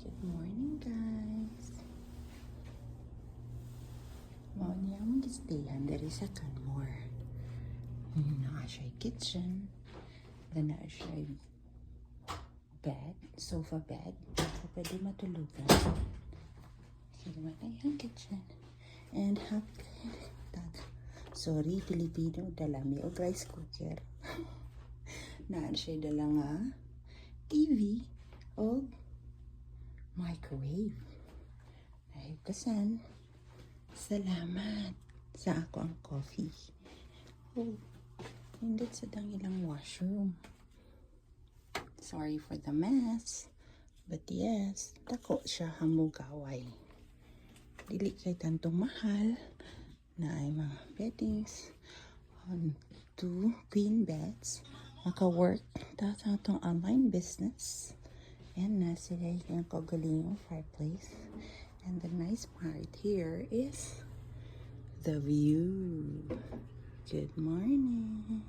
Good morning, guys. Mao niya mong gistayan diri sa Canmore. Naa siya kitchen. Then naa siya bed, sofa bed. So pwede matulugan. Sige naman ay ang kitchen. And sorry, Filipino, dalami o rice cooker. Naa siya dala nga TV o microwave. Ay, kasan. Salamat sa ako ang coffee. Oh, hindi sa dang ilang washroom. Sorry for the mess. But yes, dako siya hamugaway. Dili kay tantong mahal na ay mga beddings on 2 queen beds. Maka-work ta sa atong online business. And nasa yung kagalingong fireplace. And the nice part here is the view. Good morning.